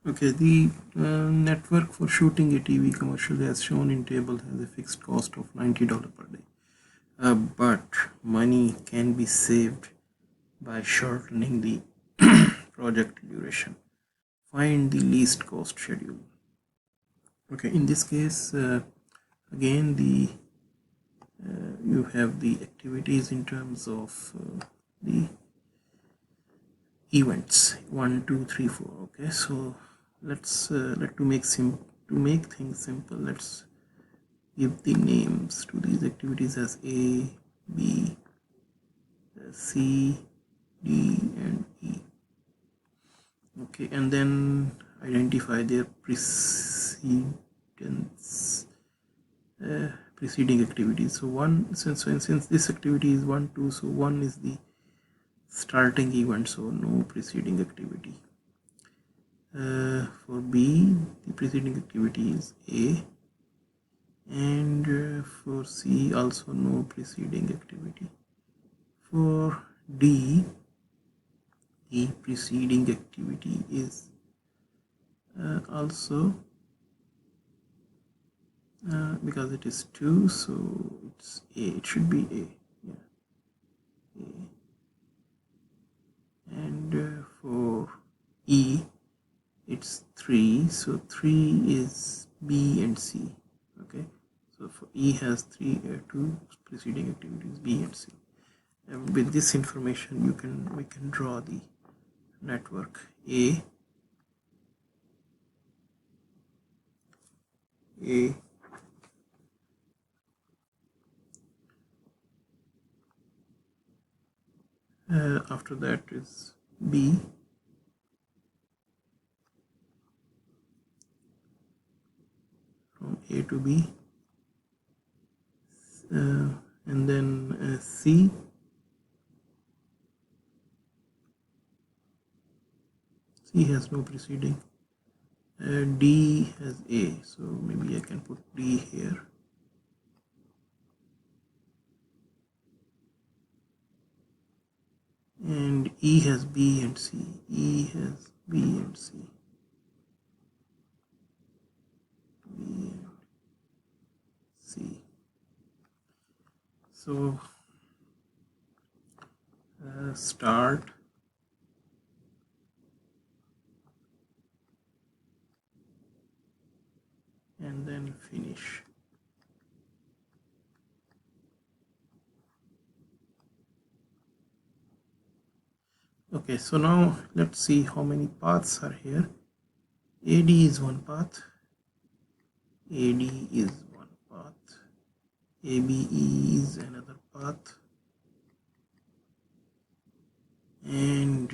Okay, the network for shooting a TV commercial as shown in table has a fixed cost of $90 per day. But money can be saved by shortening the project duration. Find the least cost schedule. Okay, in this case, again you have the activities in terms of the events 1 2 3 4. Okay, so let's to make things simple, let's give the names to these activities as A, B, C, D and E. Okay, and then identify their preceding activities. So one, since this activity is 1 2, so 1 is the starting event, so no preceding activity. For B, the preceding activity is A, and for C also no preceding activity. For D, the preceding activity is also because it is 2, so it's A, it should be A, yeah, A. And for E, it's 3, so 3 is B and C. Okay, so for E has 2 preceding activities, B and C. And with this information we can draw the network A, after that is B, from A to B, and then C, has no preceding, D has A, so maybe I can put D here, and E has B and C, E has B and C, B and C. So start, and then finish. Okay, so now let's see how many paths are here. AD is one path, AD is one path, ABE is another path, and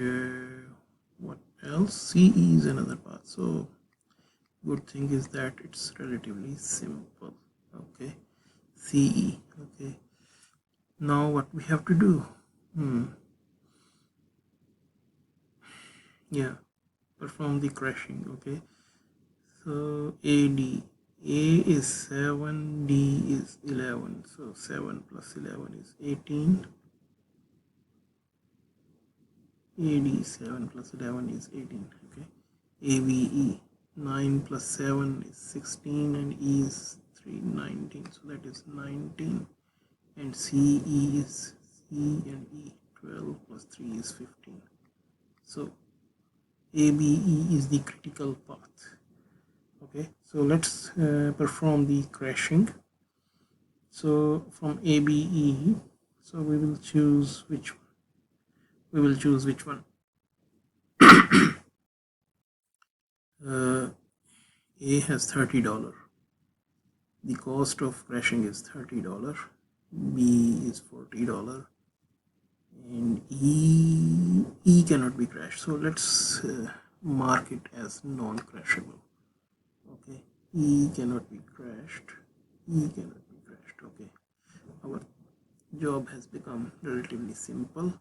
what else? CE is another path. So good thing is that it's relatively simple. Okay, CE. Okay, now what we have to do? Yeah, perform the crashing. Okay, so AD, A is 7, D is 11, so 7 plus 11 is 18, AD 7 plus 11 is 18. Okay, ABE 9 plus 7 is 16, and E is 3, 19, so that is 19, and CE is C and E 12 plus 3 is 15. So ABE is the critical path. Okay, so let's perform the crashing. So from ABE, so we will choose which one? We will choose which one? A has $30. The cost of crashing is $30. B is $40, and E cannot be crashed. So let's mark it as non-crashable. Okay, E cannot be crashed. E cannot be crashed. Okay, our job has become relatively simple.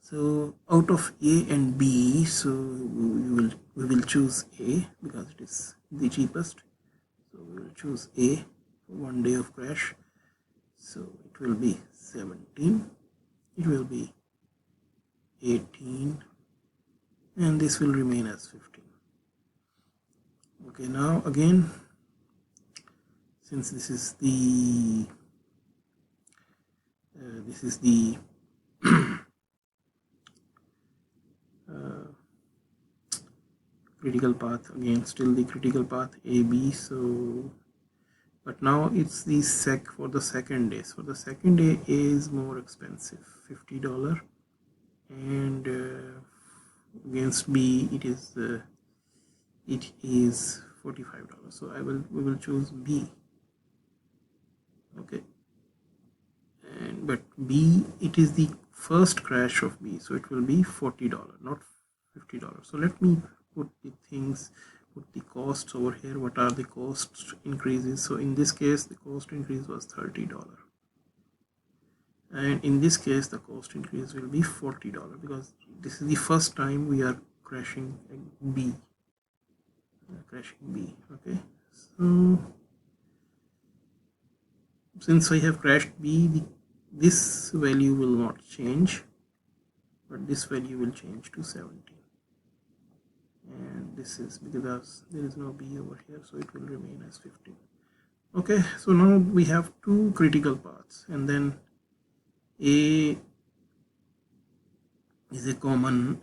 So out of A and B, so we will choose A because it is the cheapest. So we will choose A for 1 day of crash. So it will be 17, it will be 18, and this will remain as 15. Okay, now again, since this is the critical path, again still the critical path AB. So but now it's the for the second day. So the second day is more expensive, $50, and against B it is $45. So we will choose B. Okay, and but B, it is the first crash of B, so it will be $40, not $50. So let me put the costs over here. What are the cost increases? So in this case the cost increase was $30, and in this case the cost increase will be $40 because this is the first time we are crashing B. Okay, so since I have crashed B, this value will not change, but this value will change to 17, and this is because there is no B over here, so it will remain as 15. Okay, so now we have two critical paths, and then A is a common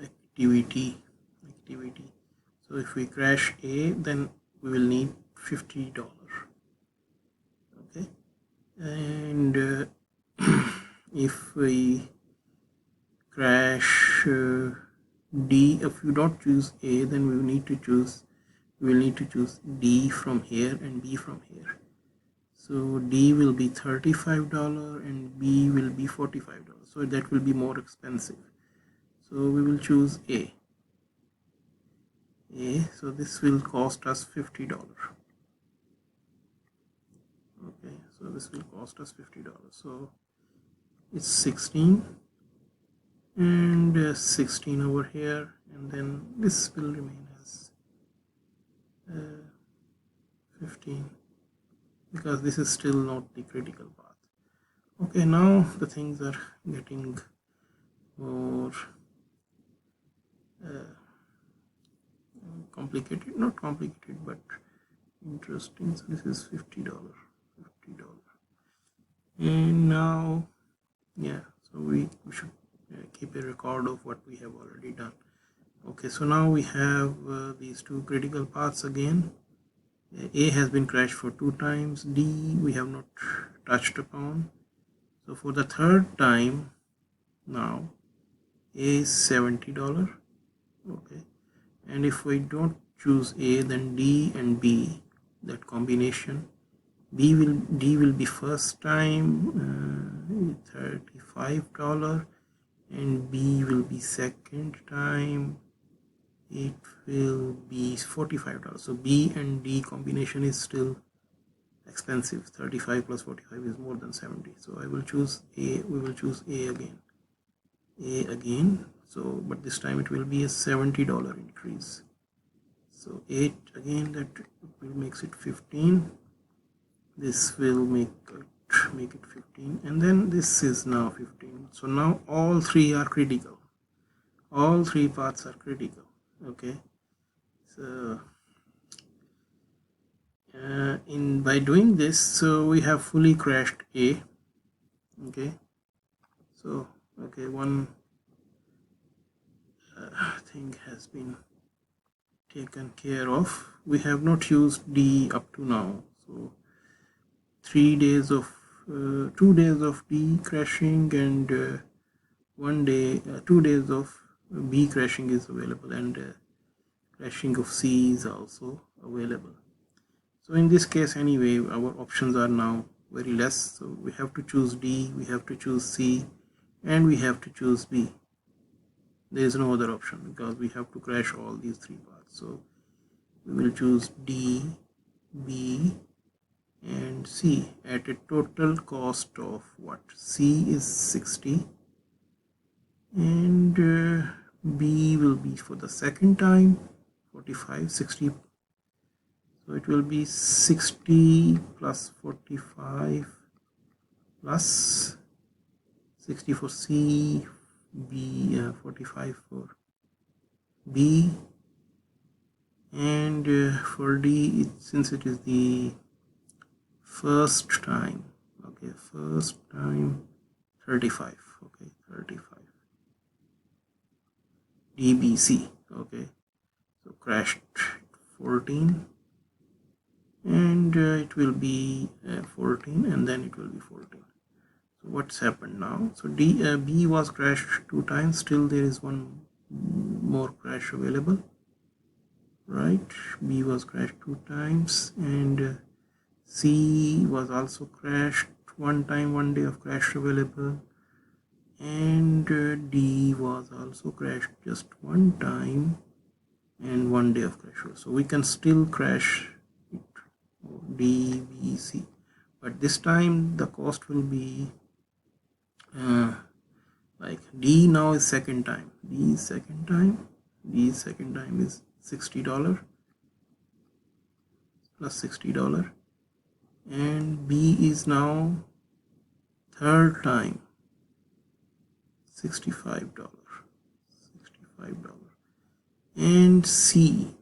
activity. So if we crash A, then we will need $50. Okay, and if we crash D, if you don't choose A, then we will need to choose D from here and B from here. So D will be $35 and B will be $45. So that will be more expensive. So we will choose A. So this will cost us $50. Okay, so this will cost us $50. So it's 16 and 16 over here, and then this will remain as 15 because this is still not the critical path. Okay, now the things are getting more complicated, not complicated but interesting. So this is $50, and now so we should keep a record of what we have already done. Okay, so now we have these two critical paths again. A has been crashed for 2 times, D we have not touched upon. So for the third time now A is $70. Okay, and if we don't choose A, then D and B, that combination, D will be first time $35, and B will be second time, it will be $45. So B and D combination is still expensive. 35 plus 45 is more than 70. So I will choose A. We will choose A again. So but this time it will be a $70 increase. So 8 again, that will makes it 15. This will make it 15, and then this is now 15. So now all three are critical. All three paths are critical. Okay, so by doing this, so we have fully crashed A. Okay, so one thing has been taken care of. We have not used D up to now, so 2 days of D crashing and 2 days of B crashing is available, and crashing of C is also available. So in this case anyway, our options are now very less. So we have to choose D, we have to choose C, and we have to choose B. There is no other option because we have to crash all these three paths. So we will choose D, B, and C at a total cost of what? C is 60, and B will be for the second time 45, 60. So it will be 60 plus 45 plus 60 for C, B, 45 for B, and for D, since it is the first time, okay, first time 35, okay, 35 DBC, okay, so crashed 14, and it will be 14, and then it will be 14. So what's happened now? So B was crashed 2 times, still there is one more crash available, right? B was crashed 2 times, and C was also crashed 1 time, 1 day of crash available, and D was also crashed just 1 time and 1 day of crash. So we can still crash it, D, B, C, but this time the cost will be like D now is second time, D is second time, D second time is $60 plus $60, and B is now third time, $65, and C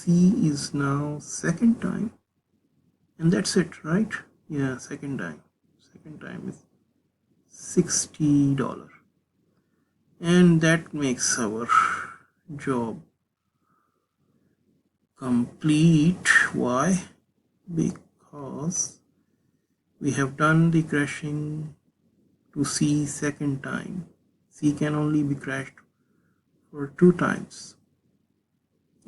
is now second time, and that's it, right? Yeah, second time is $60, and that makes our job complete. Why? Because we have done the crashing to C second time. C can only be crashed for 2 times,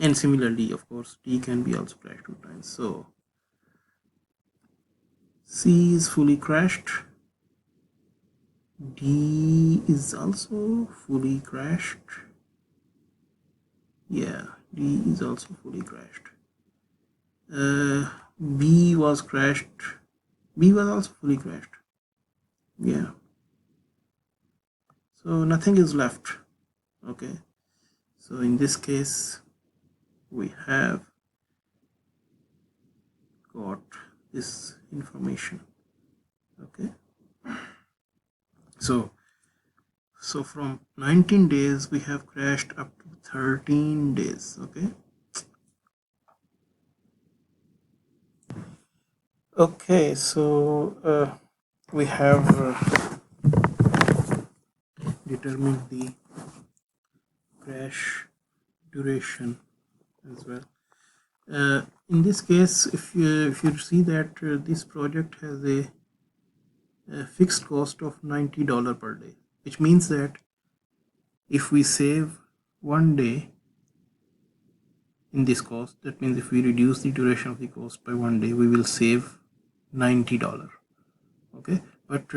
and similarly, of course, D can be also crashed 2 times. So C is fully crashed, D is also fully crashed. Yeah, D is also fully crashed. B was crashed. B was also fully crashed. Yeah. So nothing is left. Okay. So in this case, we have got this information. Okay. So from 19 days, we have crashed up to 13 days. Okay. Okay, so we have determined the crash duration as well. In this case, if you see that this project has a fixed cost of $90 per day, which means that if we save 1 day in this cost, that means if we reduce the duration of the cost by 1 day, we will save $90. Okay, but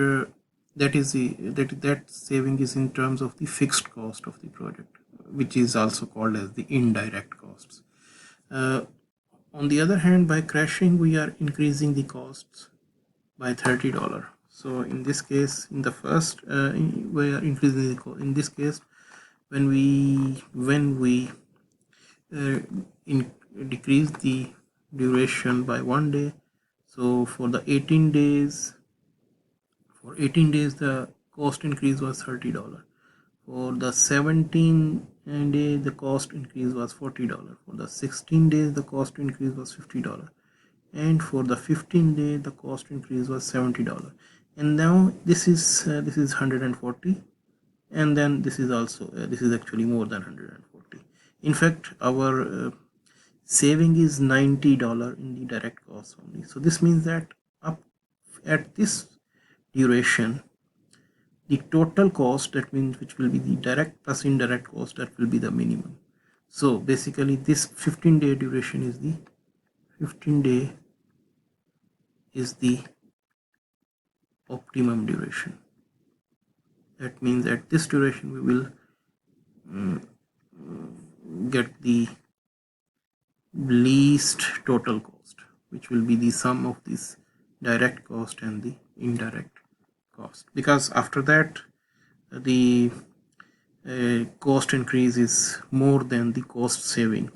that is that saving is in terms of the fixed cost of the project, which is also called as the indirect costs. On the other hand, by crashing, we are increasing the costs by $30. So in this case, in the first, we are increasing the cost. In this case, when we decrease the duration by 1 day, so for the 18 days, the cost increase was $30. For the 17 day, the cost increase was $40. For the 16 days, the cost increase was $50. And for the 15 day, the cost increase was $70. And now this is 140, and then this is also this is actually more than 140. In fact, our saving is $90 in the direct cost only. So this means that up at this duration, the total cost, that means which will be the direct plus indirect cost, that will be the minimum. So basically this 15-day duration is the 15-day is the optimum duration. That means at this duration we will get the least total cost, which will be the sum of this direct cost and the indirect cost, because after that the cost increase is more than the cost saving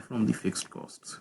from the fixed costs.